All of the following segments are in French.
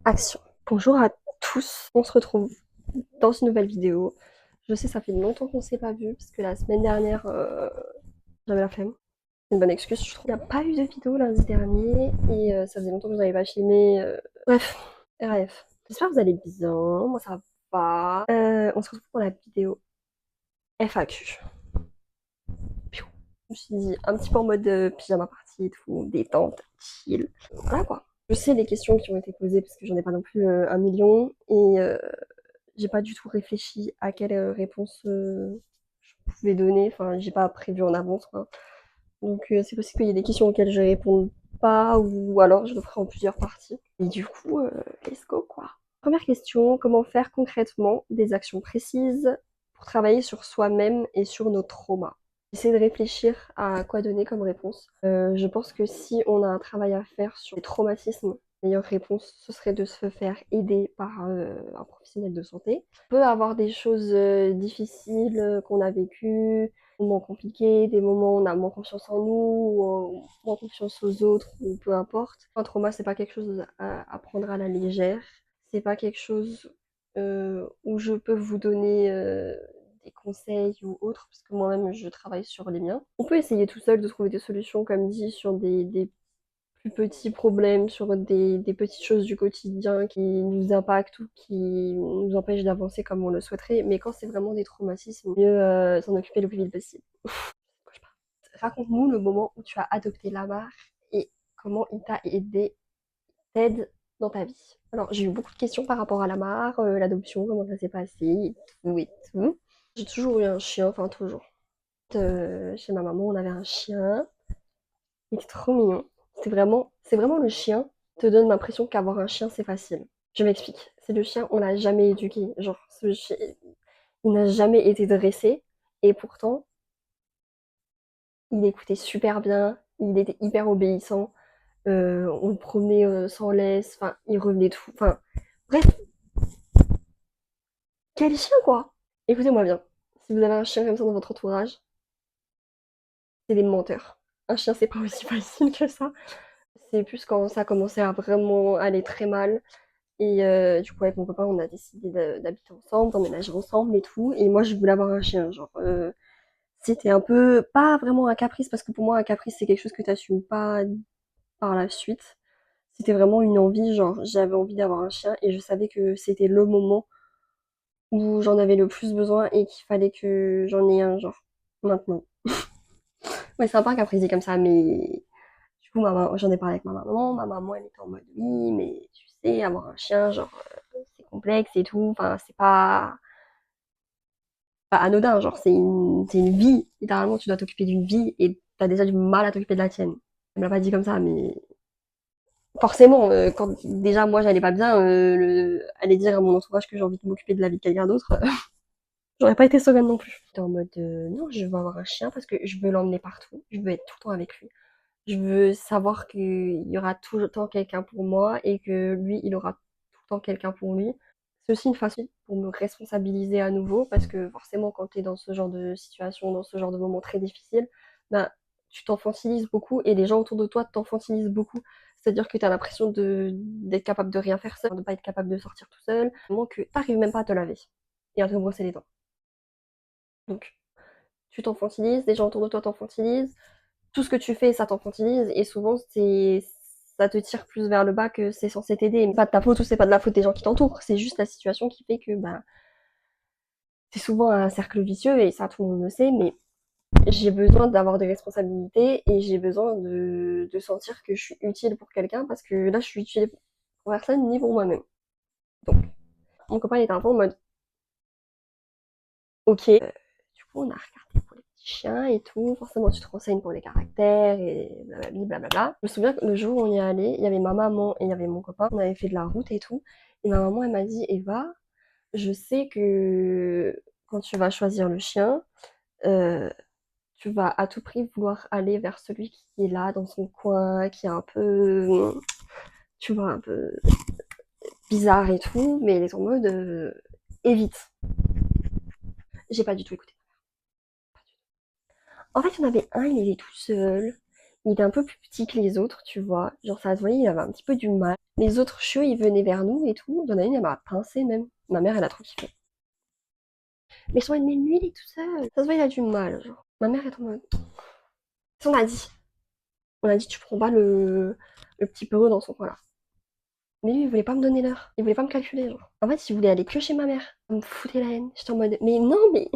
Action. Bonjour à tous, on se retrouve dans une nouvelle vidéo. Je sais, ça fait longtemps qu'on s'est pas vu parce que la semaine dernière, j'avais la flemme. C'est une bonne excuse, je trouve. Il n'y a pas eu de vidéo lundi dernier et ça faisait longtemps que je n'avais pas filmé. Bref, RAF. J'espère que vous allez bien, moi ça va. On se retrouve pour la vidéo FAQ. Piou. Je me suis dit un petit peu en mode pyjama party et tout, détente, chill. Voilà quoi. Je sais les questions qui ont été posées parce que j'en ai pas non plus un million et j'ai pas du tout réfléchi à quelle réponse je pouvais donner. Enfin, j'ai pas prévu en avance, quoi. Donc, c'est possible qu'il y ait des questions auxquelles je réponde pas, ou alors je le ferai en plusieurs parties. Et du coup, let's go, quoi. Première question, comment faire concrètement des actions précises pour travailler sur soi-même et sur nos traumas? J'essaie de réfléchir à quoi donner comme réponse. Je pense que si on a un travail à faire sur les traumatismes, la meilleure réponse, ce serait de se faire aider par un professionnel de santé. On peut avoir des choses difficiles qu'on a vécues, des moments compliqués, des moments où on a moins confiance en nous, ou moins confiance aux autres, ou peu importe. Un trauma, c'est pas quelque chose à prendre à la légère. C'est pas quelque chose où je peux vous donner des conseils ou autres, parce que moi-même je travaille sur les miens. On peut essayer tout seul de trouver des solutions, comme dit, sur des plus petits problèmes, sur des petites choses du quotidien qui nous impactent ou qui nous empêchent d'avancer comme on le souhaiterait. Mais quand c'est vraiment des traumatismes, mieux s'en occuper le plus vite possible. Raconte-nous le moment où tu as adopté Lamar et comment il t'a aidé, t'aide dans ta vie. Alors, j'ai eu beaucoup de questions par rapport à Lamar, l'adoption, comment ça s'est passé, et tout et tout. J'ai toujours eu un chien, enfin toujours. Chez ma maman, on avait un chien. Il était trop mignon. C'est vraiment le chien te donne l'impression qu'avoir un chien, c'est facile. Je m'explique. C'est le chien, on l'a jamais éduqué. Genre, ce chien, il n'a jamais été dressé. Et pourtant, il écoutait super bien. Il était hyper obéissant. On le promenait sans laisse. Enfin, il revenait tout. Enfin, bref, quel chien, quoi! Écoutez-moi bien. Si vous avez un chien comme ça dans votre entourage, c'est des menteurs. Un chien, c'est pas aussi facile que ça. C'est plus quand ça commençait à vraiment aller très mal. Et du coup, avec mon copain, on a décidé d'habiter ensemble, d'emménager ensemble et tout. Et moi, je voulais avoir un chien. Genre, c'était un peu, pas vraiment un caprice, parce que pour moi, un caprice, c'est quelque chose que tu n'assumes pas par la suite. C'était vraiment une envie, genre, j'avais envie d'avoir un chien et je savais que c'était le moment où j'en avais le plus besoin et qu'il fallait que j'en ai un, genre, maintenant. Ouais, c'est un peu un caprice dit comme ça, mais du coup, j'en ai parlé avec ma maman. Ma maman, elle était en mode, oui, mais tu sais, avoir un chien, genre, c'est complexe et tout. Enfin, c'est pas anodin, genre, c'est une vie. Littéralement, tu dois t'occuper d'une vie et t'as déjà du mal à t'occuper de la tienne. Elle me l'a pas dit comme ça, mais forcément, quand déjà moi j'allais pas bien, aller dire à mon entourage que j'ai envie de m'occuper de la vie de quelqu'un d'autre, j'aurais pas été sereine non plus. J'étais en mode, non, je veux avoir un chien parce que je veux l'emmener partout. Je veux être tout le temps avec lui. Je veux savoir qu'il y aura tout le temps quelqu'un pour moi et que lui, il aura tout le temps quelqu'un pour lui. C'est aussi une façon pour me responsabiliser à nouveau parce que forcément, quand tu es dans ce genre de situation, dans ce genre de moment très difficile, ben, tu t'enfantilises beaucoup et les gens autour de toi t'enfantilisent beaucoup. C'est-à-dire que tu as l'impression d'être capable de rien faire seul, de pas être capable de sortir tout seul, vraiment que t'arrives même pas à te laver et à te brosser les dents. Donc, tu t'enfantilises, les gens autour de toi t'enfantilisent, tout ce que tu fais, ça t'enfantilise et souvent ça te tire plus vers le bas que c'est censé t'aider. Mais pas de ta faute ou c'est pas de la faute des gens qui t'entourent, c'est juste la situation qui fait que bah c'est souvent un cercle vicieux et ça tout le monde le sait, mais j'ai besoin d'avoir des responsabilités et j'ai besoin de sentir que je suis utile pour quelqu'un parce que là je suis utile pour personne ni pour moi-même. Donc mon copain il était un peu en mode ok, du coup on a regardé pour les petits chiens et tout, forcément tu te renseignes pour les caractères et blablabla, blablabla. Je me souviens que le jour où on y est allé, il y avait ma maman et il y avait mon copain, on avait fait de la route et tout, et ma maman elle m'a dit Eva, je sais que quand tu vas choisir le chien, euh, tu vas à tout prix vouloir aller vers celui qui est là dans son coin, qui est un peu, tu vois, un peu bizarre et tout, mais elle est en mode évite. J'ai pas du tout écouté. En fait, il y en avait un, il était tout seul. Il était un peu plus petit que les autres, tu vois. Genre, ça se voyait, il avait un petit peu du mal. Les autres chiots, ils venaient vers nous et tout. Il y en a une, elle m'a pincé même. Ma mère, elle a trop kiffé. Mais son mais lui, il est tout seul. Ça se voit, il a du mal, genre. Ma mère est en mode. On a dit. On a dit, tu prends pas le petit peu dans son coin là. Mais lui, il voulait pas me donner l'heure. Il voulait pas me calculer, genre. En fait, il voulait aller que chez ma mère. Ça me foutait la haine. J'étais en mode, mais non, mais.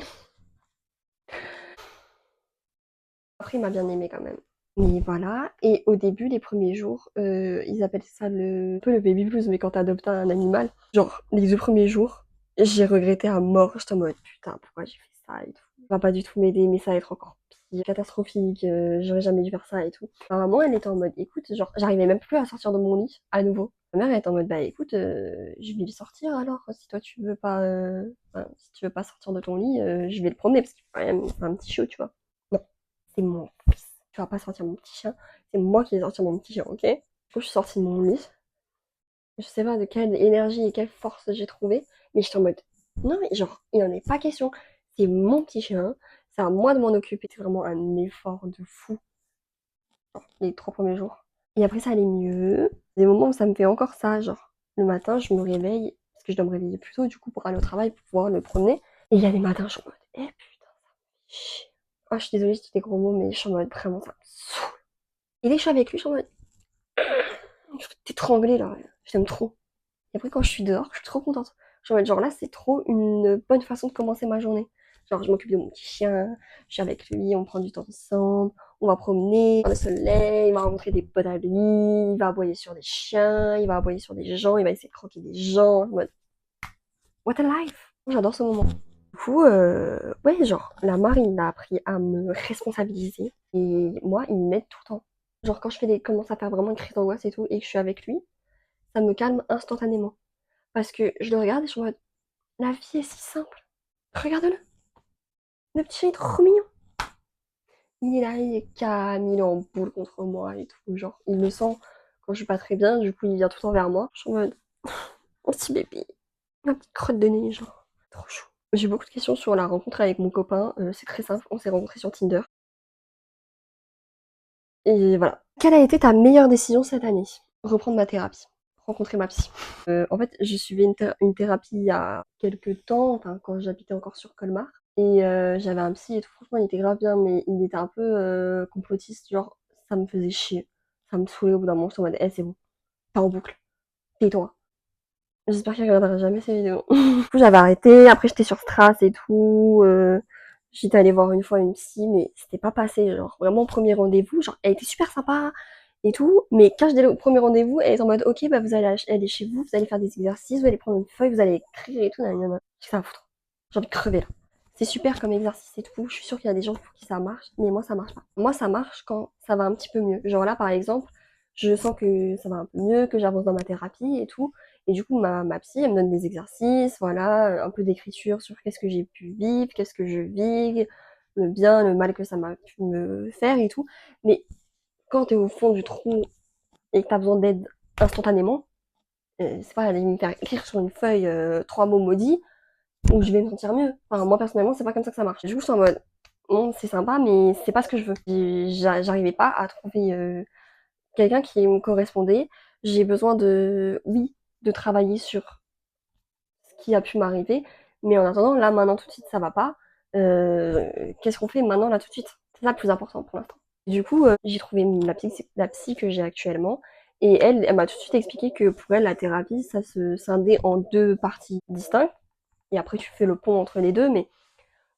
Après, il m'a bien aimé quand même. Mais voilà. Et au début, les premiers jours, ils appellent ça un peu le baby blues, mais quand t'adoptes un animal. Genre, les 2 premiers jours, j'ai regretté à mort. J'étais en mode, putain, pourquoi j'ai fait ça et tout. Ça va pas du tout m'aider, mais ça va être encore pire, catastrophique, j'aurais jamais dû faire ça et tout. Ma maman, elle était en mode, écoute, genre, j'arrivais même plus à sortir de mon lit, à nouveau. Ma mère, elle était en mode, bah écoute, je vais le sortir alors, si toi tu veux pas, enfin, si tu veux pas sortir de ton lit, je vais le promener, parce que quand même, c'est un petit chiot, tu vois. Non, c'est mon fils. Tu vas pas sortir mon petit chien, c'est moi qui vais sortir mon petit chien, ok? Du coup, je suis sortie de mon lit. Je sais pas de quelle énergie et quelle force j'ai trouvé, mais j'étais en mode, non mais genre, il en est pas question. C'est mon petit chien, c'est à moi de m'en occuper. C'est vraiment un effort de fou, genre, les 3 premiers jours. Et après, ça allait mieux. Des moments où ça me fait encore ça, genre, le matin, je me réveille, parce que je dois me réveiller plus tôt, du coup, pour aller au travail, pour pouvoir le promener. Et il y a des matins, je suis en mode, eh putain, chier. Ah, je suis désolée, je dis des gros mots, mais je suis en mode, vraiment, ça me saoule. Et dès que je suis avec lui, je suis en mode, je vais t'étrangler là, je t'aime trop. Et après, quand je suis dehors, je suis trop contente. Genre là, c'est trop une bonne façon de commencer ma journée. Genre, je m'occupe de mon petit chien, je suis avec lui, on prend du temps ensemble, on va promener dans le soleil, il va rencontrer des potes à lui, il va aboyer sur des chiens, il va aboyer sur des gens, il va essayer de croquer des gens. En mode, what a life! J'adore ce moment. Du coup, ouais, genre, la marine a appris à me responsabiliser. Et moi, il m'aide tout le temps. Genre, quand je commence à faire vraiment une crise d'angoisse et tout, et que je suis avec lui, ça me calme instantanément. Parce que je le regarde et je suis en mode, la vie est si simple. Regarde-le. Le petit chien est trop mignon. Il est là, il est calme, il est en boule contre moi et tout. Genre, il me sent quand je suis pas très bien, du coup, il vient tout le temps vers moi. Je suis en mode, mon petit bébé. Ma petite crotte de nez, genre. Trop chou. J'ai beaucoup de questions sur la rencontre avec mon copain. C'est très simple, on s'est rencontrés sur Tinder. Et voilà. Quelle a été ta meilleure décision cette année? Reprendre ma thérapie. Rencontrer ma psy. En fait, je suivais une thérapie il y a quelques temps, enfin, quand j'habitais encore sur Colmar. Et j'avais un psy et tout, franchement, il était grave bien, mais il était un peu complotiste, genre, ça me faisait chier. Ça me saoulait au bout d'un moment, j'étais en mode, eh, c'est bon, pas en boucle, tais-toi. J'espère qu'il regardera jamais ces vidéos. Du coup, j'avais arrêté, après j'étais sur Strass et tout, j'étais allée voir une fois une psy, mais c'était pas passé, genre, vraiment, premier rendez-vous, genre, elle était super sympa et tout, mais quand je dis au premier rendez-vous, elle est en mode, ok, bah vous allez aller chez vous, vous allez faire des exercices, vous allez prendre une feuille, vous allez écrire et tout, nanana. J'ai ça à foutre. J'ai envie de crever là. C'est super comme exercice et tout. Je suis sûre qu'il y a des gens pour qui ça marche, mais moi ça marche pas. Moi ça marche quand ça va un petit peu mieux. Genre là par exemple, je sens que ça va un peu mieux, que j'avance dans ma thérapie et tout. Et du coup ma psy elle me donne des exercices, voilà, un peu d'écriture sur qu'est-ce que j'ai pu vivre, qu'est-ce que je vis, le bien, le mal que ça m'a pu me faire et tout. Mais quand t'es au fond du trou et que t'as besoin d'aide instantanément, c'est pas aller me faire écrire sur une feuille 3 mots maudits où je vais me sentir mieux. Enfin, moi personnellement, c'est pas comme ça que ça marche. Du coup, je suis en mode, bon, c'est sympa, mais c'est pas ce que je veux. J'arrivais pas à trouver quelqu'un qui me correspondait. J'ai besoin oui, de travailler sur ce qui a pu m'arriver, mais en attendant, là, maintenant, tout de suite, ça va pas. Qu'est-ce qu'on fait maintenant, là, tout de suite? C'est ça le plus important pour l'instant. Du coup, j'ai trouvé la psy que j'ai actuellement. Et elle m'a tout de suite expliqué que pour elle, la thérapie, ça se scindait en 2 parties distinctes. Et après, tu fais le pont entre les deux. Mais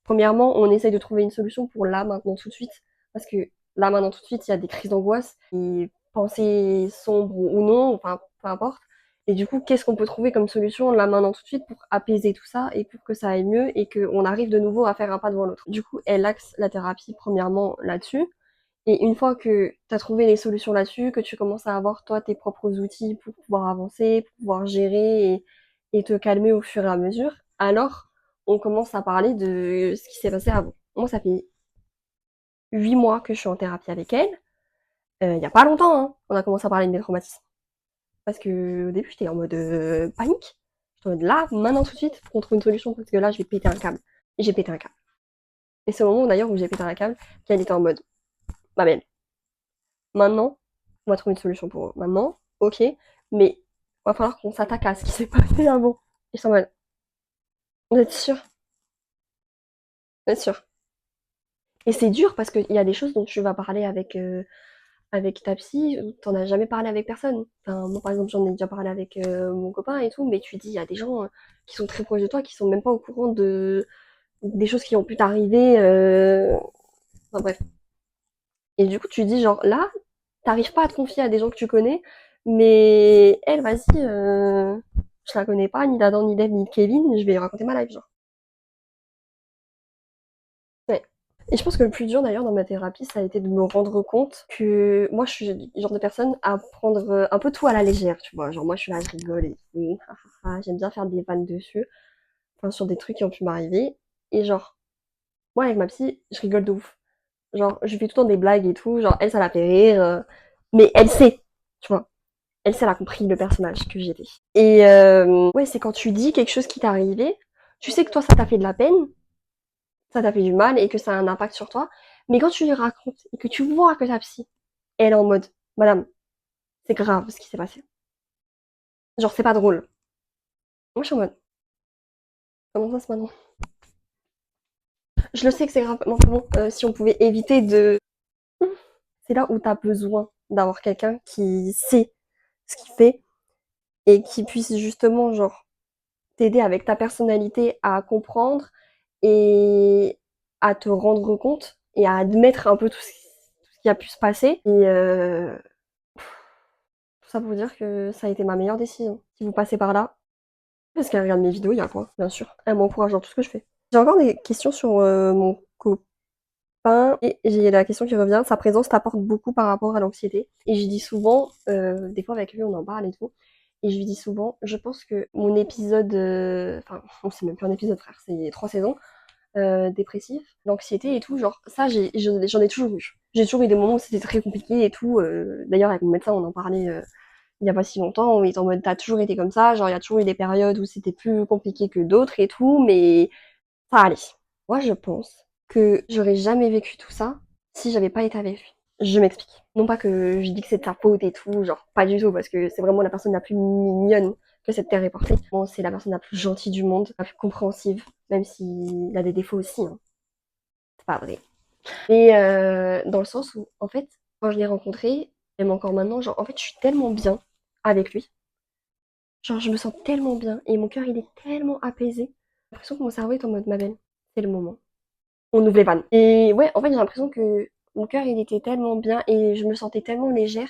premièrement, on essaye de trouver une solution pour là, maintenant, tout de suite. Parce que là, maintenant, tout de suite, il y a des crises d'angoisse, des pensées sombres ou non, enfin, peu importe. Et du coup, qu'est-ce qu'on peut trouver comme solution là, maintenant, tout de suite pour apaiser tout ça et pour que ça aille mieux et qu'on arrive de nouveau à faire un pas devant l'autre. Du coup, elle axe la thérapie premièrement là-dessus. Et une fois que tu as trouvé les solutions là-dessus, que tu commences à avoir toi tes propres outils pour pouvoir avancer, pour pouvoir gérer et te calmer au fur et à mesure, alors on commence à parler de ce qui s'est passé avant. Moi, ça fait 8 mois que je suis en thérapie avec elle. Il y a pas longtemps, hein, on a commencé à parler de mes traumatismes. Parce que au début, j'étais en mode panique. J'étais en mode là, maintenant tout de suite, pour qu'on trouve une solution, parce que là, je vais péter un câble. Et j'ai pété un câble. Et c'est au moment d'ailleurs où j'ai pété un câble qu'elle était en mode, ma belle, Maintenant, on va trouver une solution pour eux. Maintenant, ok, mais va falloir qu'on s'attaque à ce qui s'est passé avant. Ils sont en mode, vous êtes sûr? Vous êtes sûr? Et c'est dur parce qu'il y a des choses dont tu vas parler avec ta psy, t'en as jamais parlé avec personne. Enfin, moi, par exemple, j'en ai déjà parlé avec mon copain et tout, mais tu dis, il y a des gens qui sont très proches de toi, qui sont même pas au courant des choses qui ont pu t'arriver. Enfin, bref. Et du coup, tu dis, genre, là, t'arrives pas à te confier à des gens que tu connais, mais elle, vas-y, je la connais pas, ni d'Adam, ni d'Eve, ni de Kevin, je vais lui raconter ma life, genre. Ouais. Et je pense que le plus dur d'ailleurs dans ma thérapie, ça a été de me rendre compte que moi, je suis le genre de personne à prendre un peu tout à la légère, tu vois. Genre, moi, je suis là, je rigole et tout. J'aime bien faire des vannes dessus, enfin, sur des trucs qui ont pu m'arriver. Et genre, moi, avec ma psy, je rigole de ouf. Genre, je fais tout le temps des blagues et tout. Genre, elle, ça la fait rire. Mais elle sait, tu vois. Elle, ça, elle a compris le personnage que j'étais. Et ouais, c'est quand tu dis quelque chose qui t'est arrivé, tu sais que toi, ça t'a fait de la peine, ça t'a fait du mal et que ça a un impact sur toi. Mais quand tu lui racontes et que tu vois que ta psy, elle est en mode, madame, c'est grave ce qui s'est passé. Genre, c'est pas drôle. Moi, je suis en mode, comment ça, c'est pas drôle? Je le sais que c'est grave, mais enfin bon, si on pouvait éviter de... C'est là où t'as besoin d'avoir quelqu'un qui sait ce qu'il fait et qui puisse justement, genre, t'aider avec ta personnalité à comprendre et à te rendre compte et à admettre un peu tout ce qui a pu se passer. Et tout ça pour dire que ça a été ma meilleure décision. Si vous passez par là, parce qu'elle regarde mes vidéos, il y a quoi, bien sûr. Elle m'encourage dans tout ce que je fais. J'ai encore des questions sur mon copain et j'ai la question qui revient. Sa présence t'apporte beaucoup par rapport à l'anxiété. Et je dis souvent, des fois avec lui on en parle et tout. Et je lui dis souvent, je pense que mon épisode, enfin, c'est même plus un épisode, frère, c'est 3 saisons, dépressif, l'anxiété et tout, genre, ça, j'en ai toujours eu. J'ai toujours eu des moments où c'était très compliqué et tout. D'ailleurs, avec mon médecin, on en parlait il y a pas si longtemps, où il est en mode, t'as toujours été comme ça, genre, il y a toujours eu des périodes où c'était plus compliqué que d'autres et tout, mais ça allait. Moi, je pense que j'aurais jamais vécu tout ça si j'avais pas été avec lui. Je m'explique. Non pas que je dis que c'est de sa faute et tout, genre pas du tout, parce que c'est vraiment la personne la plus mignonne que cette terre ait portée. Bon, c'est la personne la plus gentille du monde, la plus compréhensive, même s'il a des défauts aussi, hein. C'est pas vrai. Et dans le sens où, en fait, quand je l'ai rencontré, même encore maintenant, genre, en fait, je suis tellement bien avec lui. Genre, je me sens tellement bien et mon cœur, il est tellement apaisé. J'ai l'impression que mon cerveau est en mode, ma belle, c'est le moment. On ouvre les vannes. Et ouais, en fait, j'ai l'impression que mon cœur, il était tellement bien et je me sentais tellement légère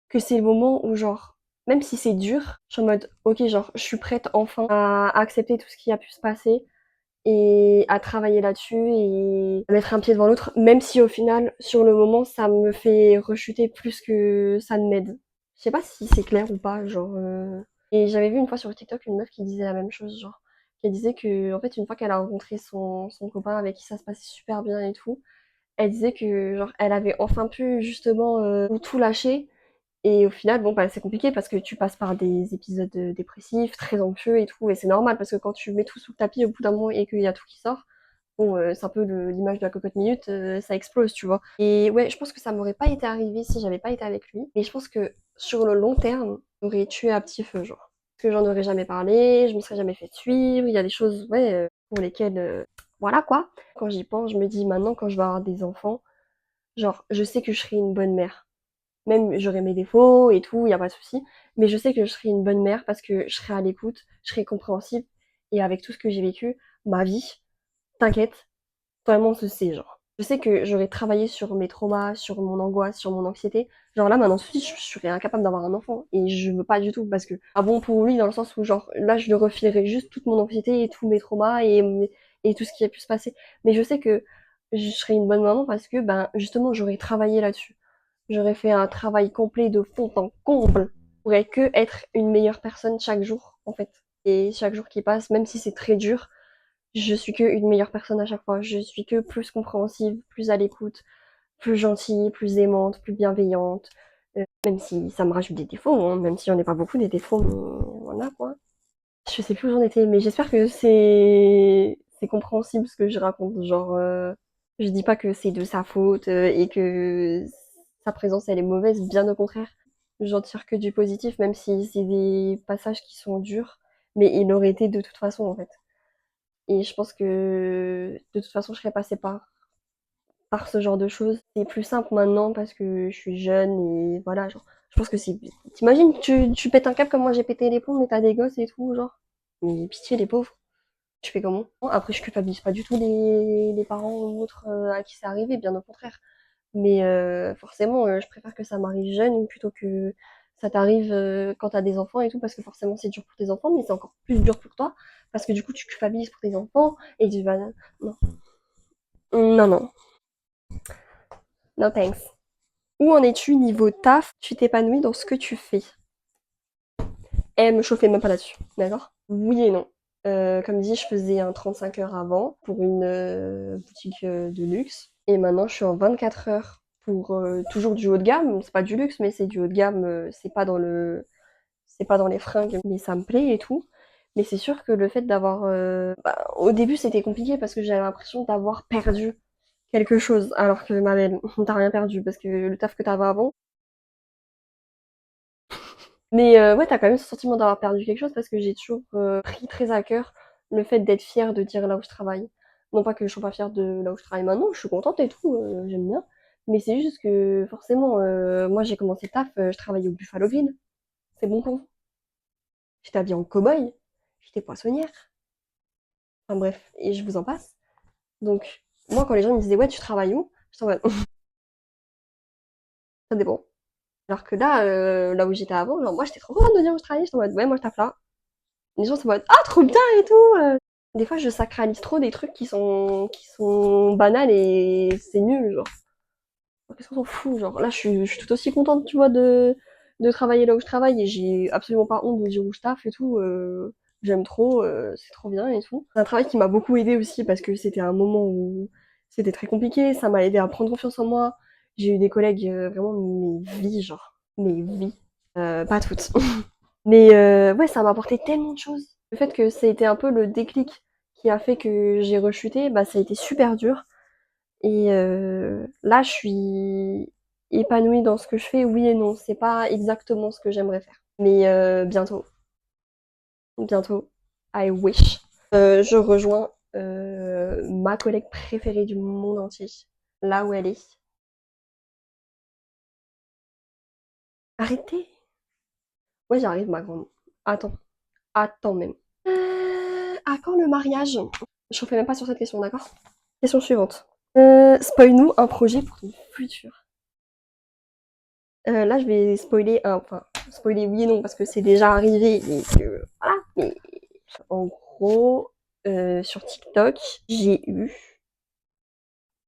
que c'est le moment où, genre, même si c'est dur, je suis en mode, ok, genre, je suis prête enfin à accepter tout ce qui a pu se passer et à travailler là-dessus et à mettre un pied devant l'autre, même si au final, sur le moment, ça me fait rechuter plus que ça ne m'aide. Je sais pas si c'est clair ou pas, genre. Et j'avais vu une fois sur TikTok une meuf qui disait la même chose, genre. Qui disait que, en fait, une fois qu'elle a rencontré son copain avec qui ça se passait super bien et tout, elle disait que, genre, elle avait enfin pu justement tout lâcher et au final, bon, bah, c'est compliqué parce que tu passes par des épisodes dépressifs, très anxieux et tout, et c'est normal parce que quand tu mets tout sous le tapis au bout d'un moment et qu'il y a tout qui sort, bon, c'est un peu l'image de la cocotte minute, ça explose, tu vois. Et ouais, je pense que ça m'aurait pas été arrivé si j'avais pas été avec lui, mais je pense que sur le long terme, j'aurais tué à petit feu, genre. Parce que j'en aurais jamais parlé, je me serais jamais fait suivre, il y a des choses, ouais, pour lesquelles, voilà quoi. Quand j'y pense, je me dis maintenant, quand je vais avoir des enfants, genre, je sais que je serai une bonne mère. Même j'aurai mes défauts et tout, il y a pas de souci. Mais je sais que je serai une bonne mère parce que je serai à l'écoute, je serai compréhensible. Et avec tout ce que j'ai vécu, ma vie, t'inquiète, vraiment ce c'est genre. Je sais que j'aurais travaillé sur mes traumas, sur mon angoisse, sur mon anxiété. Genre là, maintenant, je serais incapable d'avoir un enfant. Et je veux pas du tout parce que, ah bon, pour lui, dans le sens où, genre, là, je lui refilerais juste toute mon anxiété et tous mes traumas et tout ce qui a pu se passer. Mais je sais que je serais une bonne maman parce que, ben, justement, j'aurais travaillé là-dessus. J'aurais fait un travail complet de fond en comble. Je pourrais que être une meilleure personne chaque jour, en fait. Et chaque jour qui passe, même si c'est très dur, je suis que une meilleure personne à chaque fois. Je suis que plus compréhensive, plus à l'écoute, plus gentille, plus aimante, plus bienveillante. Même si ça me rajoute des défauts, hein, même si j'en ai pas beaucoup des défauts, mais voilà quoi. Je sais plus où j'en étais, mais j'espère que c'est compréhensible ce que je raconte. Genre, je dis pas que c'est de sa faute et que sa présence elle est mauvaise, bien au contraire. J'en tire que du positif, même si c'est des passages qui sont durs, mais il aurait été de toute façon en fait. Et je pense que de toute façon je serais passée par ce genre de choses. C'est plus simple maintenant parce que je suis jeune et voilà, genre, je pense que c'est... T'imagines, tu pètes un câble comme moi j'ai pété les plombs mais t'as des gosses et tout, genre. Mais pitié les pauvres. Tu fais comment? Après, je culpabilise pas du tout les parents ou autres à qui c'est arrivé, bien au contraire. Mais forcément, je préfère que ça m'arrive jeune plutôt que ça t'arrive quand t'as des enfants et tout, parce que forcément c'est dur pour tes enfants, mais c'est encore plus dur pour toi, parce que du coup tu culpabilises pour tes enfants et tu vas... Non, non, non, no thanks. Où en es-tu niveau taf? Tu t'épanouis dans ce que tu fais? Eh, me chauffez même pas là-dessus, d'accord? Oui et non. Comme dit, je faisais un 35 heures avant pour une boutique de luxe. Et maintenant, je suis en 24 heures pour toujours du haut de gamme. C'est pas du luxe, mais c'est du haut de gamme. C'est pas dans les fringues, mais ça me plaît et tout. Mais c'est sûr que le fait d'avoir... au début, c'était compliqué parce que j'avais l'impression d'avoir perdu quelque chose. Alors que, ma belle, t'as rien perdu parce que le taf que t'avais avant, mais ouais, t'as quand même ce sentiment d'avoir perdu quelque chose parce que j'ai toujours pris très à cœur le fait d'être fière de dire là où je travaille. Non pas que je sois pas fière de là où je travaille maintenant, je suis contente et tout, j'aime bien. Mais c'est juste que forcément, moi j'ai commencé le taf, je travaillais au Buffalo Grill. C'est bon pour vous. J'étais habillée en cow-boy, j'étais poissonnière. Enfin bref, et je vous en passe. Donc, moi quand les gens me disaient ouais, tu travailles où? J'étais en mode, ça dépend. Alors que là, là où j'étais avant, genre moi j'étais trop contente de dire où je travaillais, j'étais en mode ouais, moi je tape là. Les gens sont en mode ah, trop bien et tout. Des fois, je sacralise trop des trucs qui sont banals et c'est nul, genre. Qu'est-ce qu'on s'en fout, genre. Là, je suis tout aussi contente, tu vois, de travailler là où je travaille et j'ai absolument pas honte de dire où je taffe et tout. J'aime trop, c'est trop bien et tout. C'est un travail qui m'a beaucoup aidé aussi parce que c'était un moment où c'était très compliqué, ça m'a aidé à prendre confiance en moi. J'ai eu des collègues, vraiment, mes vies, genre. Mes vies. Pas toutes. Mais ouais, ça m'a apporté tellement de choses. Le fait que ça a été un peu le déclic qui a fait que j'ai rechuté, bah ça a été super dur. Et là, je suis épanouie dans ce que je fais, oui et non. C'est pas exactement ce que j'aimerais faire. Mais bientôt, bientôt, I wish. Je rejoins ma collègue préférée du monde entier, là où elle est. Arrêtez! Ouais, j'arrive, ma grande. Attends, attends même. À quand le mariage? Je refais même pas sur cette question, d'accord? Question suivante. Spoil-nous un projet pour ton futur. Là, je vais spoiler enfin, spoiler oui et non, parce que c'est déjà arrivé, et que, voilà, mais en gros, sur TikTok, j'ai eu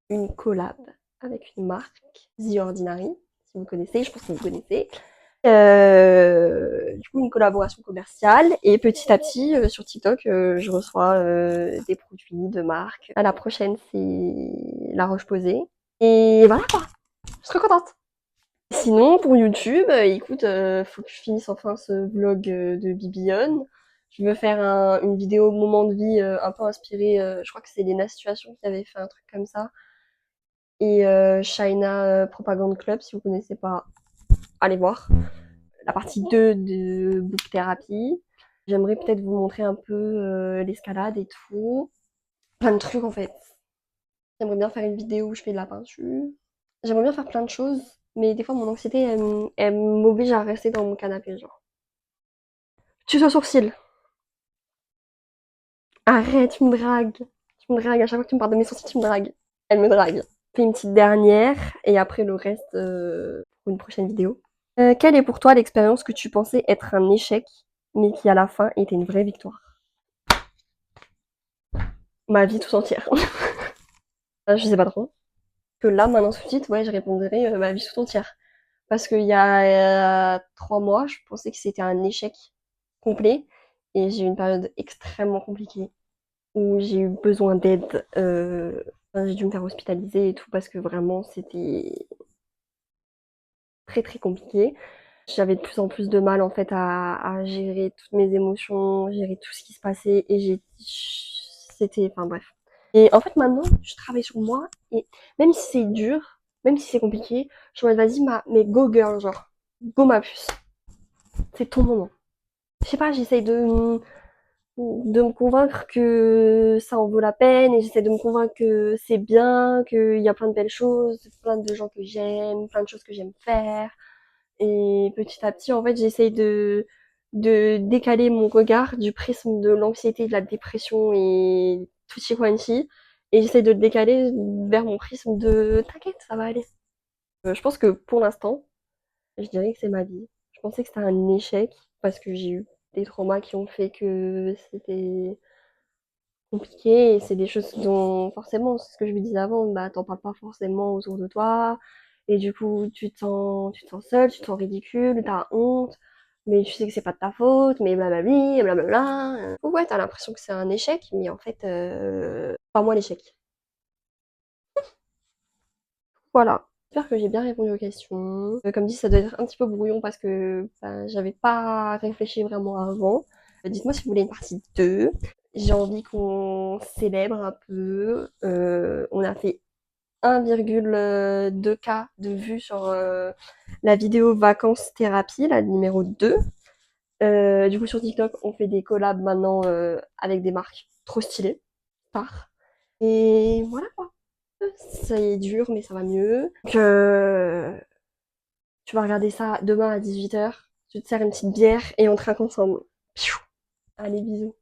une collab avec une marque, The Ordinary, si vous connaissez, je pense que vous connaissez. Du coup, une collaboration commerciale, et petit à petit, sur TikTok, je reçois des produits de marque. À la prochaine, c'est La Roche-Posay. Et voilà quoi, je suis trop contente. Sinon, pour YouTube, écoute, faut que je finisse enfin ce vlog de Bibione. Je veux faire une vidéo moment de vie un peu inspirée, je crois que c'est Lena Situation qui avait fait un truc comme ça. Et China Propaganda Club, si vous connaissez pas, allez voir. La partie 2 de Book Therapy. J'aimerais peut-être vous montrer un peu l'escalade et tout. Plein de trucs en fait. J'aimerais bien faire une vidéo où je fais de la peinture. J'aimerais bien faire plein de choses, mais des fois mon anxiété, elle m'oblige à rester dans mon canapé, genre. Tu sois sourcil. Arrête, tu me dragues. Tu me dragues. À chaque fois que tu me parles de mes sourcils, tu me dragues. Elle me drague. Fais une petite dernière, et après le reste pour une prochaine vidéo. Quelle est pour toi l'expérience que tu pensais être un échec, mais qui à la fin était une vraie victoire? Ma vie tout entière. Je sais pas trop. Que là, maintenant tout de suite, ouais, je répondrais ma vie tout entière. Parce qu'il y a 3 mois, je pensais que c'était un échec complet. Et j'ai eu une période extrêmement compliquée où j'ai eu besoin d'aide. Enfin, j'ai dû me faire hospitaliser et tout parce que vraiment c'était très très compliqué. J'avais de plus en plus de mal en fait à gérer toutes mes émotions, gérer tout ce qui se passait et c'était, enfin bref. Et en fait maintenant, je travaille sur moi et même si c'est dur, même si c'est compliqué, je suis en mode vas-y, mais go girl, genre, go ma puce, c'est ton moment. Je sais pas, j'essaye de me convaincre que ça en vaut la peine et j'essaie de me convaincre que c'est bien, qu'il y a plein de belles choses, plein de gens que j'aime, plein de choses que j'aime faire. Et petit à petit, en fait, j'essaye de décaler mon regard du prisme de l'anxiété, de la dépression et tout quanti. Et j'essaye de le décaler vers mon prisme de t'inquiète, ça va aller. Je pense que pour l'instant, je dirais que c'est ma vie. Je pensais que c'était un échec parce que j'ai eu des traumas qui ont fait que c'était compliqué et c'est des choses dont forcément, c'est ce que je vous disais avant, bah t'en parles pas forcément autour de toi et du coup tu te sens seul, tu te sens ridicule, t'as honte, mais tu sais que c'est pas de ta faute, mais blablabli, blablabla. Ouais, t'as l'impression que c'est un échec, mais en fait, pas moi l'échec. Voilà. J'espère que j'ai bien répondu aux questions. Comme dit, ça doit être un petit peu brouillon parce que bah, j'avais pas réfléchi vraiment avant. Dites-moi si vous voulez une partie 2. J'ai envie qu'on célèbre un peu. On a fait 1,2K de vues sur la vidéo vacances thérapie, la numéro 2. Du coup, sur TikTok, on fait des collabs maintenant avec des marques trop stylées. Par. Et voilà quoi. Ça est dur, mais ça va mieux. Donc, tu vas regarder ça demain à 18h. Tu te sers une petite bière et on trinque ensemble. Allez, bisous.